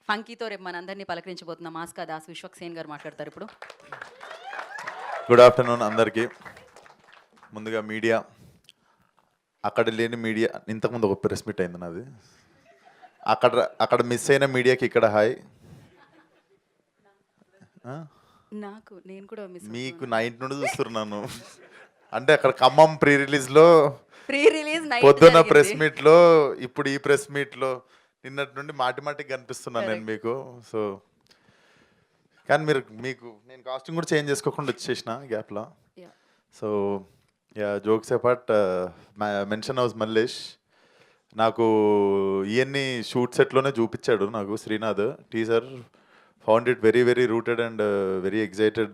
ఫంకీతో రేపు మనందరినీ పలకరించబోతున్న మాస్కా దాస్ విశ్వక్సేన్ గారు మాట్లాడతారు ఇప్పుడు. గుడ్ ఆఫ్టర్నూన్ అందరికీ. ముందుగా మీడియా, అక్కడ లేని మీడియా, ఇంతకుముందు ఒక ప్రెస్ మీట్ అయింది నాది, అక్కడ అక్కడ మిస్ అయిన మీడియాకి ఇక్కడ హాయ్. నేను కూడా మిస్ మీకు నైట్ నుండి చూస్తున్నాను. అంటే అక్కడ ఖమ్మం ప్రీ రిలీజ్లో, ప్రీ రిలీజ్ నైట్ పొద్దున్న ప్రెస్ మీట్లో, ఇప్పుడు ఈ ప్రెస్ మీట్లో, నిన్నటి నుండి మాటి మాటికి కనిపిస్తున్నాను నేను మీకు. సో కానీ మీకు నేను కాస్ట్యూమ్ కూడా చేంజ్ చేసుకోకుండా వచ్చేసిన గ్యాప్లో. So yeah, jokes apart, mansion house Mallesh నాకు ఇవన్నీ షూట్ సెట్లోనే చూపించాడు నాకు Srinath. Teaser found it very very rooted and very excited.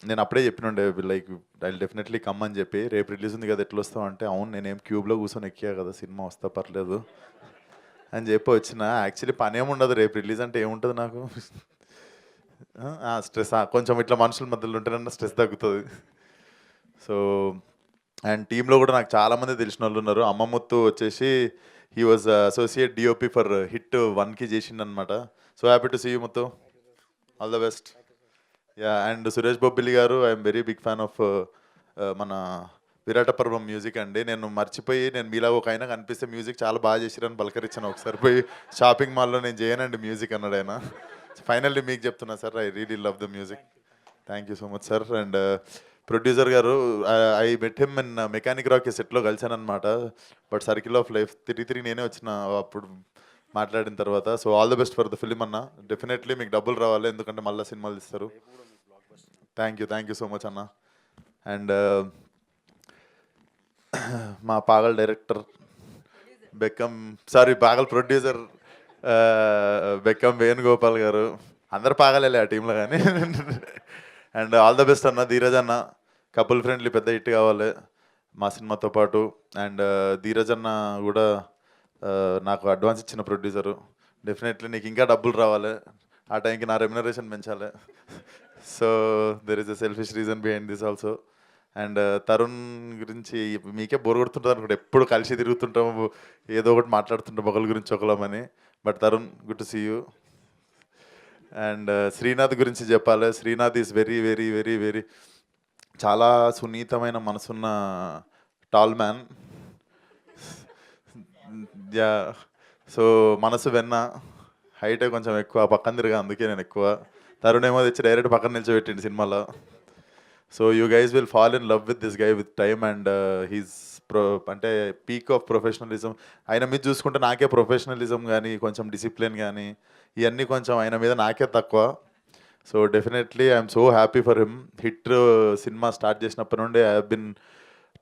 నేను అప్పుడే చెప్పినుండే లైక్ ఐ డెఫినెట్లీ కమ్ అని చెప్పి. రేపు రిలీజ్ ఉంది కదా, ఎట్లా వస్తావు అంటే, అవును నేనేం క్యూబ్లో కూర్చొని ఎక్కా కదా, సినిమా వస్తా పర్లేదు అని చెప్పి వచ్చిన. యాక్చువల్లీ పని ఏముండదు, రేపు రిలీజ్ అంటే ఏముంటుంది నాకు, స్ట్రెస్ కొంచెం ఇట్లా మనుషుల మధ్యలో ఉంటేనన్నా స్ట్రెస్ తగ్గుతుంది. సో అండ్ టీంలో కూడా నాకు చాలామంది తెలిసిన వాళ్ళు ఉన్నారు. అమ్మముత్తు వచ్చేసి he was associate DOP for Hit 1కి చేసిండనమాట. So happy to see you Muthu, all the best. Ya, and Suresh Bobbili garu, I'm very big fan of మన విరాట పర్వం మ్యూజిక్ అండి. నేను మర్చిపోయి, నేను మీలాగా ఒక ఆయన కనిపిస్తే మ్యూజిక్ చాలా బాగా చేసిరని పలకరించాను. ఒకసారి పోయి షాపింగ్ మాల్లో నేను చేయనండి మ్యూజిక్ అన్నాడు ఆయన. ఫైనల్లీ మీకు చెప్తున్నా sir, I really love the music. Thank you so much sir. And producer garu, I met him in Mechanic Rock సెట్లో కలిసాను అనమాట. బట్ సర్కిల్ ఆఫ్ లైఫ్ తిరిగి నేనే వచ్చిన అప్పుడు మాట్లాడిన తర్వాత. So all the best for the film అన్న. డెఫినెట్లీ మీకు డబ్బులు రావాలి, ఎందుకంటే మళ్ళీ సినిమాలు ఇస్తారు. థ్యాంక్ యూ సో మచ్ అన్న. అండ్ మా పాగల్ డైరెక్టర్ పాగల్ ప్రొడ్యూసర్ బెక్కం వేణుగోపాల్ గారు, అందరు పాగలేలే ఆ టీంలో కానీ. అండ్ ఆల్ ద బెస్ట్ అన్న. ధీరజ్ అన్న, కపుల్ ఫ్రెండ్లీ పెద్ద హిట్ కావాలి మా సినిమాతో పాటు. అండ్ ధీరజ్ అన్న కూడా నాకు అడ్వాన్స్ ఇచ్చిన ప్రొడ్యూసరు. డెఫినెట్లీ నీకు ఇంకా డబ్బులు రావాలి, ఆ టైంకి నా రెమ్యునరేషన్ పెంచాలి. So there is a selfish reason behind this also. And Tarun గురించి మీకే బోర్ కొడుతుంటుంది అనుకుంటే, ఎప్పుడు కలిసి తిరుగుతుంటాము, ఏదో ఒకటి మాట్లాడుతుంటాం ఒకరి గురించి ఒకళ్ళమని. But Tarun, good to see you. And Srinath గురించి చెప్పాలి. Srinath is very very very very చాలా సున్నితమైన మనసున్న టాల్ మ్యాన్. యా, సో మనసు వెన్న, హైటే కొంచెం ఎక్కువ, పక్కన తిరిగా, అందుకే నేను ఎక్కువ. తరుణ్ ఏమో తెచ్చి డైరెక్ట్ పక్కన నిల్చోబెట్టిండు సినిమాలో. So you guys will fall in love with this guy with time. And he's అంటే పీక్ ఆఫ్ ప్రొఫెషనలిజం. ఆయన మీద చూసుకుంటే నాకే ప్రొఫెషనలిజం కానీ, కొంచెం డిసిప్లిన్ కానీ, ఇవన్నీ కొంచెం ఆయన మీద నాకే తక్కువ. So definitely I'm so happy for him. Hit cinema start చేసినప్పటి నుండి I have been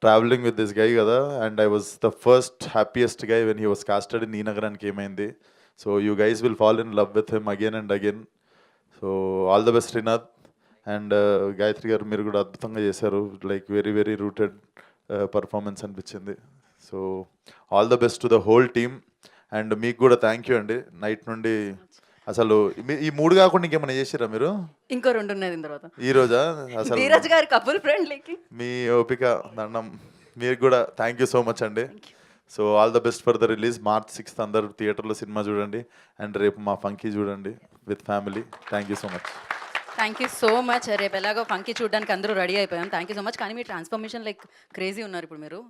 travelling with this guy కదా. And I was the first happiest guy when he was casted in ఈ నగరానికి ఏమైంది. So you guys will fall in love with him again and again. So all the best Srinath. And Gayatri garu, మీరు కూడా అద్భుతంగా చేశారు. Like very very rooted performance అనిపించింది. So all the best to the whole team. And మీకు కూడా thank you అండి. Night నుండి అసలు ఈ 3 కాకుండా ఇంకేమైనా చేసిరా మీరు? ఇంకో 2 ఉన్నాయి దీని తర్వాత. ఈ రోజా? అసలు ధీరజ్ గారి కపుల్ ఫ్రెండ్లీకి మీ ఓపిక దండం. మీరు కూడా థ్యాంక్ యూ సో మచ్ అండి. So all the best for the release. March 6th అందరు థియేటర్లో సినిమా చూడండి. అండ్ రేపు మా ఫంకీ చూడండి with family. Thank you so much. Thank you so much. రేపు ఎలాగో ఫంకీ చూడడానికి అందరూ రెడీ అయిపోయాం. Thank you so much. కానీ మీ ట్రాన్స్ఫర్మేషన్ లైక్ క్రేజీ ఉన్నారు ఇప్పుడు మీరు.